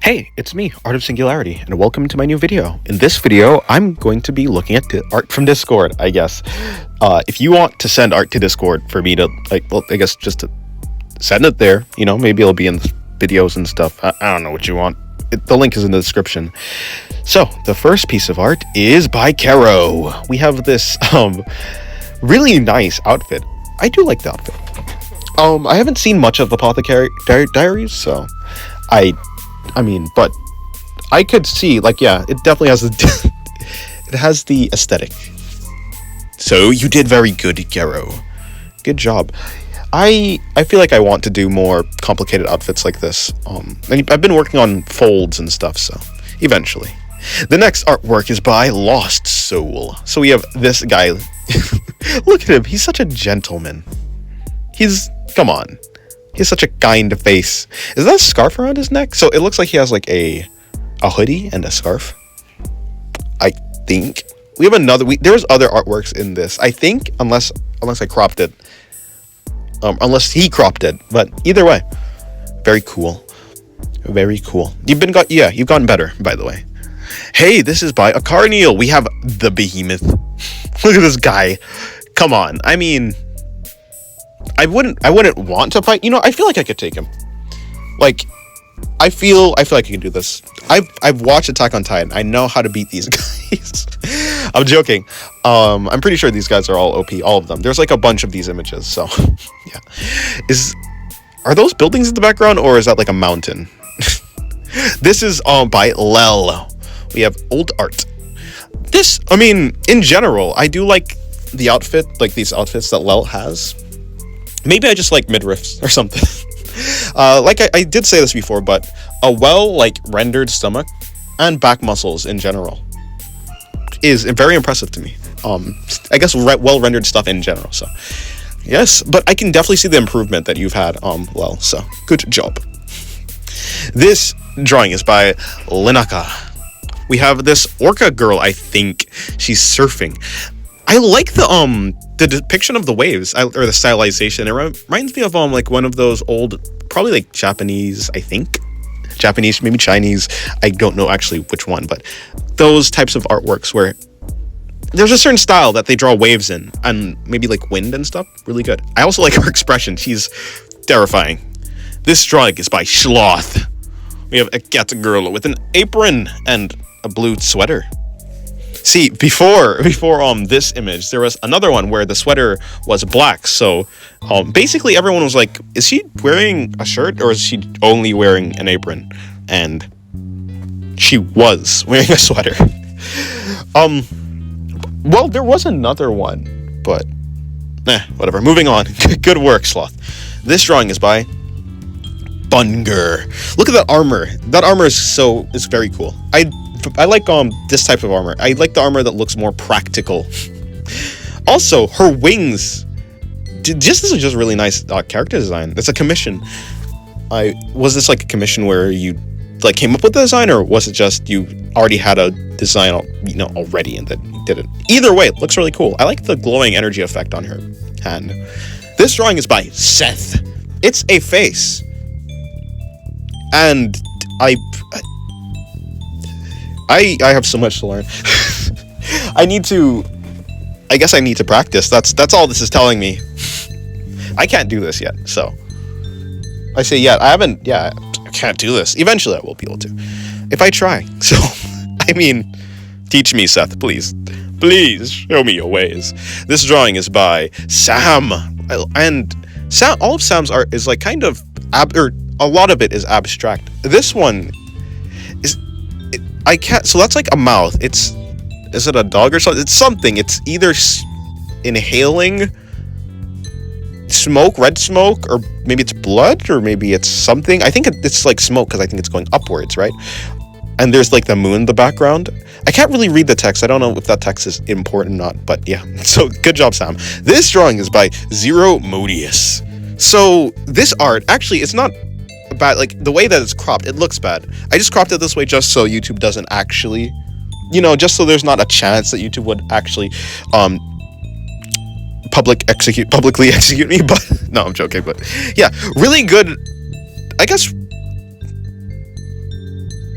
Hey, it's me, Art of Singularity, and welcome to my new video. In this video, I'm going to be looking at art from Discord, I guess. If you want to send art to Discord for me to, I guess just to send it there, maybe it'll be in videos and stuff. I don't know what you want. The link is in the description. So, the first piece of art is by Caro. We have this, really nice outfit. I do like the outfit. I haven't seen much of the Apothecary Diaries, so but I could see, it definitely has it has the aesthetic. So you did very good, Caro. Good job. I feel like I want to do more complicated outfits like this. And I've been working on folds and stuff, so eventually. The next artwork is by Lost Soul. So we have this guy. Look at him. He's such a gentleman. Come on. He has such a kind face. Is that a scarf around his neck? So it looks like he has like a hoodie and a scarf. I think. We have another. There's other artworks in this. I think, unless I cropped it. Unless he cropped it. But either way, very cool. Very cool. You've gotten better, by the way. Hey, this is by Acarneal. We have the Behemoth. Look at this guy. Come on. I mean, I wouldn't want to fight. I feel like I could take him. I feel like I can do this. I've watched Attack on Titan. I know how to beat these guys. I'm joking. I'm pretty sure these guys are all OP, all of them. There's like a bunch of these images, so yeah. Are those buildings in the background, or is that like a mountain? This is by Lel. We have old art. In general, I do like the outfit, like these outfits that Lel has. Maybe I just like midriffs or something. I did say this before, but a rendered stomach and back muscles in general is very impressive to me. I guess well rendered stuff in general. So yes, but I can definitely see the improvement that you've had, Lel. So good job. This drawing is by Linaka. We have this orca girl. I think she's surfing. I like the depiction of the waves, or the stylization. It reminds me of one of those old, probably like Japanese, I think. Japanese, maybe Chinese. I don't know actually which one, but those types of artworks where there's a certain style that they draw waves in, and maybe like wind and stuff. Really good. I also like her expression. She's terrifying. This drawing is by Sloth. We have a cat girl with an apron and a blue sweater. See, before this image, there was another one where the sweater was black. So basically everyone was like, is she wearing a shirt or is she only wearing an apron? And she was wearing a sweater. Well, there was another one, but whatever. Moving on. Good work, Sloth. This drawing is by Bunger. Look at that armor. That armor is very cool. I like this type of armor. I like the armor that looks more practical. Also, her wings. This is just really nice character design. It's a commission. Was this like a commission where you came up with the design, or was it just you already had a design already and then you did it? Either way, it looks really cool. I like the glowing energy effect on her hand. This drawing is by Seth. It's a face, and I have so much to learn. I guess I need to practice. That's all this is telling me. I can't do this yet, so I say I can't do this. Eventually I will be able to, if I try. So, teach me, Seth, please. Please show me your ways. This drawing is by Sam. And Sam, all of Sam's art is a lot of it is abstract. This one is, so that's like a mouth. Is it a dog or something? It's something. It's either inhaling smoke, red smoke, or maybe it's blood, or maybe it's something. I think it's like smoke because I think it's going upwards, right? And there's like the moon in the background. I can't really read the text. I don't know if that text is important or not, but yeah. So good job, Sam. This drawing is by Zero Modius. So this art, actually, it's not bad. Like the way that it's cropped, it looks bad. I just cropped it this way just so YouTube doesn't actually, just so there's not a chance that YouTube would actually publicly execute me. But no, I'm joking. But yeah, really good. I guess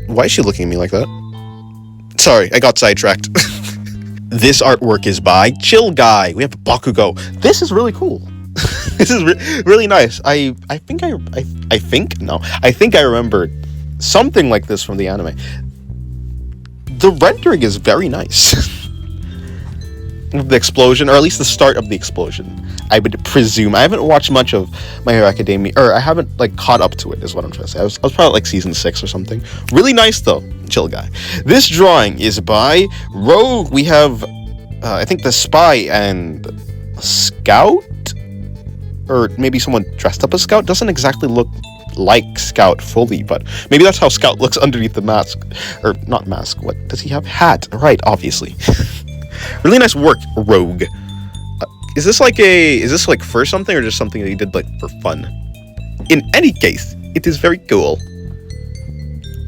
Why is she looking at me like that? Sorry, I got sidetracked. This artwork is by Chill Guy. We have Bakugo. This is really cool. This is really nice. I think I remember something like this from the anime. The rendering is very nice. The explosion, or at least the start of the explosion, I would presume. I haven't watched much of My Hero Academia, or I haven't caught up to it, is what I'm trying to say. I was probably like season 6 or something. Really nice though, Chill Guy. This drawing is by Rogue. We have, I think, the spy and Scout, or maybe someone dressed up as Scout. Doesn't exactly look like Scout fully, but maybe that's how Scout looks underneath the mask, or not mask. What does he have? Hat, right? Obviously. Really nice work, Rogue. Is this like for something, or just something that he did for fun? In any case, it is very cool.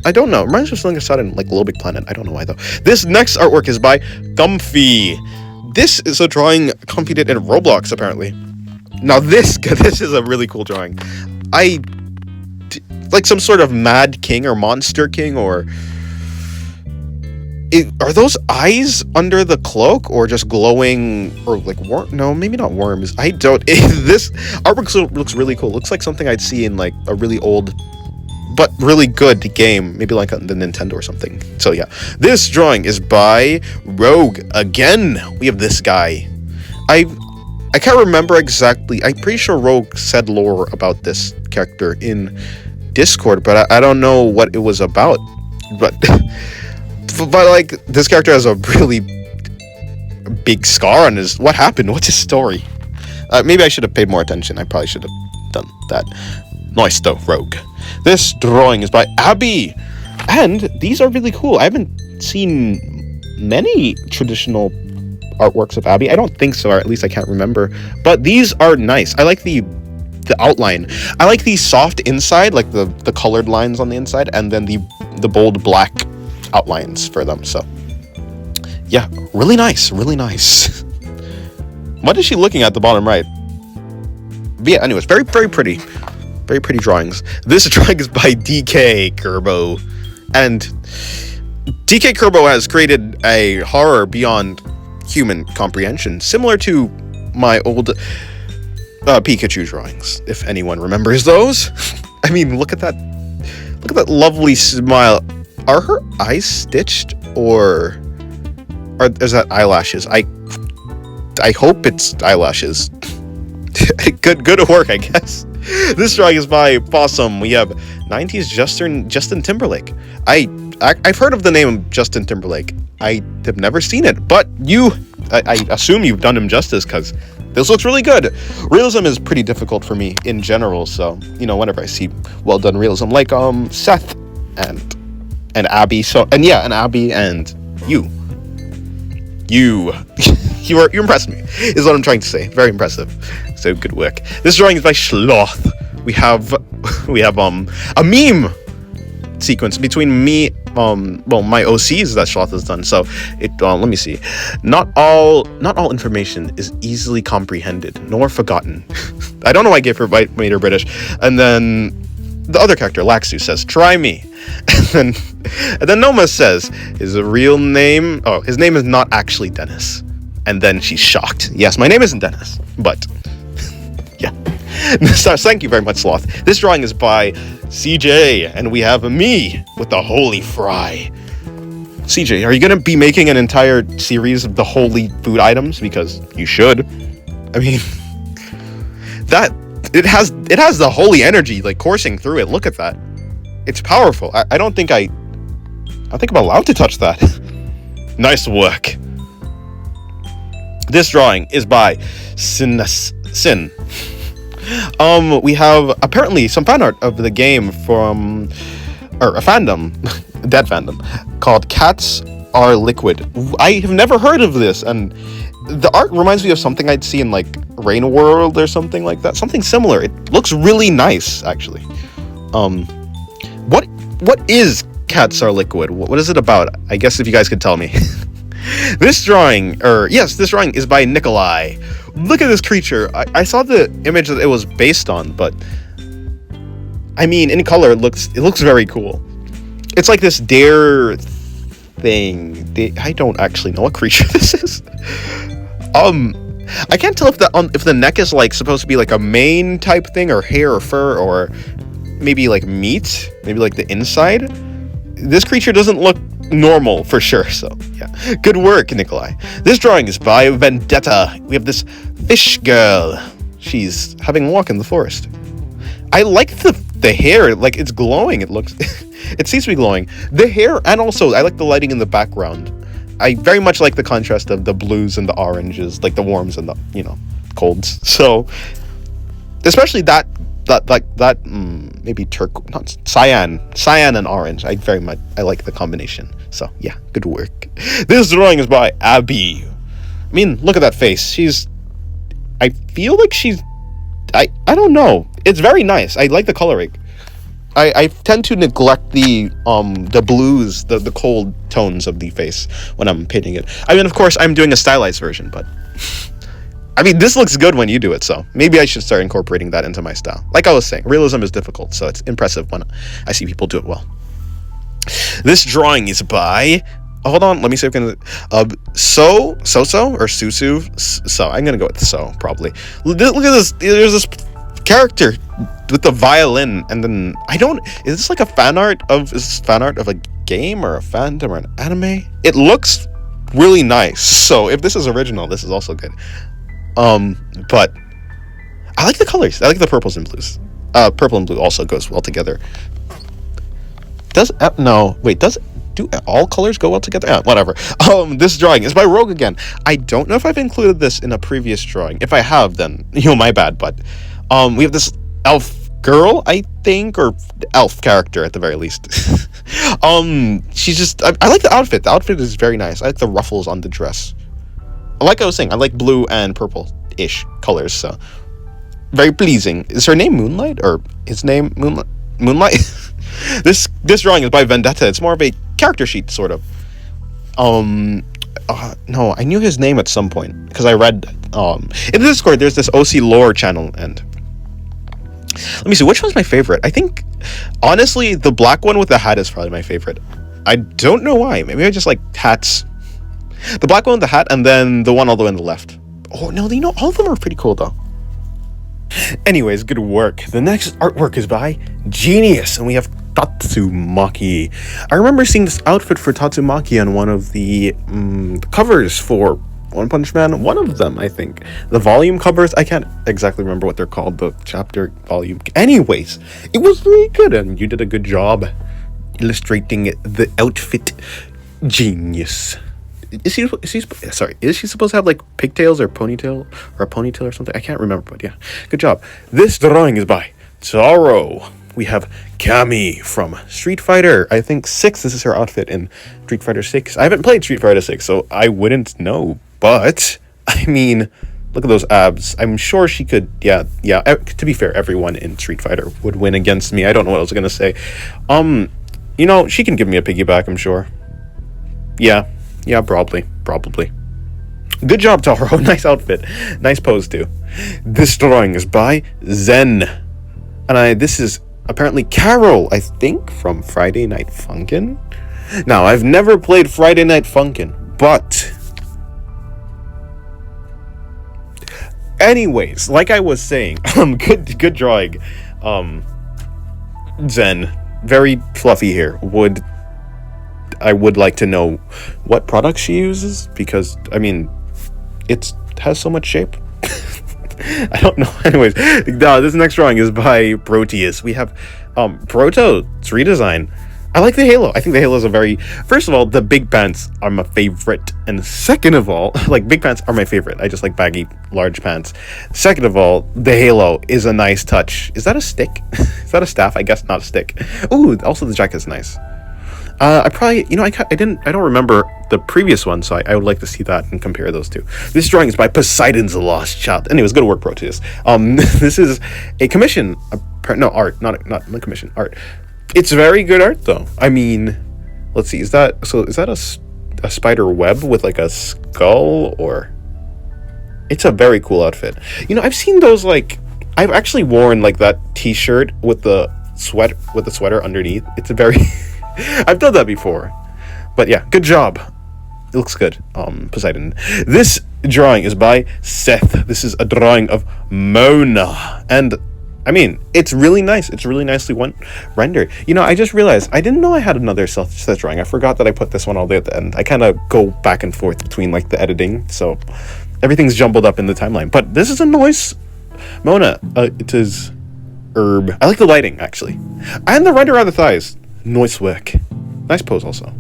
I don't know. Reminds me of something I saw in Little Big Planet. I don't know why though. This next artwork is by Comfy. This is a drawing Comfy did in Roblox apparently. Now this is a really cool drawing. Like some sort of mad king or monster king, or are those eyes under the cloak, or just glowing, or no, maybe not worms. I don't. This artwork looks really cool. Looks like something I'd see in a really old but really good game, maybe like the Nintendo or something. So yeah, this drawing is by Rogue. Again, we have this guy. I can't remember exactly. I'm pretty sure Rogue said lore about this character in Discord, but I don't know what it was about. But this character has a really big scar on his. What happened? What's his story? Maybe I should have paid more attention. I probably should have done that. Nice though, Rogue. This drawing is by Abby, and these are really cool. I haven't seen many traditional artworks of Abby. I don't think so, or at least I can't remember. But these are nice. I like the outline. I like the soft inside, like the colored lines on the inside, and then the bold black outlines for them. So yeah, really nice, really nice. What is she looking at the bottom right? But yeah, anyways, very pretty drawings. This drawing is by DK Kerbo, and DK Kerbo has created a horror beyond human comprehension, similar to my old Pikachu drawings, if anyone remembers those. I mean, look at that lovely smile. Are her eyes stitched, or is that eyelashes? I hope it's eyelashes. Good work, I guess. This drawing is by Possum. We have 90s Justin Timberlake. I've heard of the name Justin Timberlake. I have never seen it, but I assume you've done him justice, because this looks really good. Realism is pretty difficult for me in general, so whenever I see well done realism, like Seth and Abby, and Abby and you impressed me, is what I'm trying to say. Very impressive. So good work. This drawing is by Sloth. We have a meme sequence between me, my OCs that Sloth has done. So let me see. Not all information is easily comprehended nor forgotten. I don't know why I made her British. And then the other character, Laxu, says, "Try me." And then Noma says his name is not actually Dennis. And then she's shocked. Yes, my name isn't Dennis, but yeah. So, thank you very much, Sloth. This drawing is by CJ, and we have me with the Holy Fry. CJ, are you going to be making an entire series of the holy food items? Because you should. I mean, it has the holy energy coursing through it. Look at that. It's powerful. I don't think I'm allowed to touch that. Nice work. This drawing is by Sin. We have apparently some fan art of the game from, or a fandom, dead fandom, called Cats Are Liquid. I have never heard of this, and the art reminds me of something I'd see in Rain World or something like that. Something similar. It looks really nice, actually. What is Cats Are Liquid? What is it about? I guess if you guys could tell me. This drawing is by Nikolai. Look at this creature. I saw the image that it was based on, but I mean, in color, it looks very cool. It's like this dare thing. I don't actually know what creature this is. I can't tell if the neck is like supposed to be like a mane type thing, or hair or fur, or maybe like meat, maybe like the inside. This creature doesn't look normal for sure, so yeah. Good work, Nikolai. This drawing is by Vendetta. We have this fish girl. She's having a walk in the forest. I like the hair, like it's glowing. It looks it seems to be glowing. The hair, and also I like the lighting in the background. I very much like the contrast of the blues and the oranges, like the warms and the, you know, colds. So especially that maybe not cyan and orange. I like the combination. So yeah, good work. This drawing is by Abby. I mean, look at that face. I feel like I don't know. It's very nice. I like the coloring. I tend to neglect the blues, the cold tones of the face when I'm painting it. I mean, of course, I'm doing a stylized version, but I mean, this looks good when you do it, so maybe I should start incorporating that into my style. Like I was saying, realism is difficult, so it's impressive when I see people do it well. This drawing is by... hold on, let me see if I can... Soso or Susu? So, I'm gonna go with So, probably. Look at this. There's this character with the violin, and then... is this like a fan art of... is this fan art of a game, or a fandom, or an anime? It looks really nice, so if this is original, this is also good. But I like the colors. I like the purples and blues. Purple and blue also goes well together. Does all colors go well together? Yeah, whatever. This drawing is by Rogue again. I don't know if I've included this in a previous drawing. If I have, then my bad. But we have this elf girl, I think, or elf character at the very least. She's just I like the outfit. The outfit is very nice. I like the ruffles on the dress. Like I was saying, I like blue and purple-ish colors, so very pleasing. Is her name Moonlight, or his name Moonlight? This drawing is by Vendetta. It's more of a character sheet, sort of. No, I knew his name at some point because I read in the Discord. There's this OC lore channel, and let me see, which one's my favorite. I think honestly the black one with the hat is probably my favorite. I don't know why. Maybe I just like hats. The black one with the hat, and then the one all the way on the left. Oh, no, all of them are pretty cool, though. Anyways, good work. The next artwork is by Genius, and we have Tatsumaki. I remember seeing this outfit for Tatsumaki on one of the covers for One Punch Man. One of them, I think. The volume covers, I can't exactly remember what they're called, the chapter volume. Anyways, it was really good, and you did a good job illustrating the outfit. Genius. Is she supposed to have like pigtails or ponytail, or a ponytail or something? I can't remember, but yeah, good job. This drawing is by Taro. We have Cammy from Street Fighter, I think 6. This is her outfit in Street Fighter 6. I haven't played Street Fighter 6, so I wouldn't know, but I mean, look at those abs. I'm sure she could, yeah. To be fair, everyone in Street Fighter would win against me. I don't know what I was gonna say. She can give me a piggyback, I'm sure. Yeah, probably. Good job, Taro. Nice outfit. Nice pose, too. This drawing is by Zen. And this is apparently Carol, I think, from Friday Night Funkin'. Now, I've never played Friday Night Funkin', but... anyways, like I was saying, good drawing. Zen. Very fluffy hair. I would like to know what product she uses, because I mean it has so much shape. I don't know. Anyways, this next drawing is by Proteus. We have Proto's redesign. I like the halo. I think the halo is first of all, the big pants are my favorite, and second of all, like, big pants are my favorite. I just like baggy large pants. Second of all, the halo is a nice touch. Is that a stick? Is that a staff? I guess not a stick. Ooh, also the jacket's nice. I probably, I don't remember the previous one, so I would like to see that and compare those two. This drawing is by Poseidon's Lost Child. Anyways, good work, Proteus. This is a commission, art, not commission, art. It's very good art, though. I mean, let's see, is that a spider web with like a skull, or? It's a very cool outfit. I've seen those, like, I've actually worn like that t-shirt with the sweater underneath. It's a very I've done that before. But yeah, good job. It looks good. Poseidon. This drawing is by Seth. This is a drawing of Mona. And I mean, it's really nice. It's really nicely rendered. You know, I just realized I didn't know I had another Seth drawing. I forgot that I put this one all the way at the end. I kind of go back and forth between like the editing, so everything's jumbled up in the timeline. But this is a nice Mona. It is herb. I like the lighting actually, and the render on the thighs. Nice work. Nice pose also.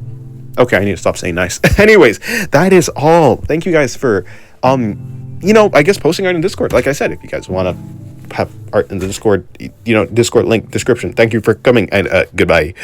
Okay, I need to stop saying nice. Anyways, that is all. Thank you guys for, you know, I guess posting art in Discord. Like I said, if you guys want to have art in the Discord, you know, Discord link description. Thank you for coming, and goodbye.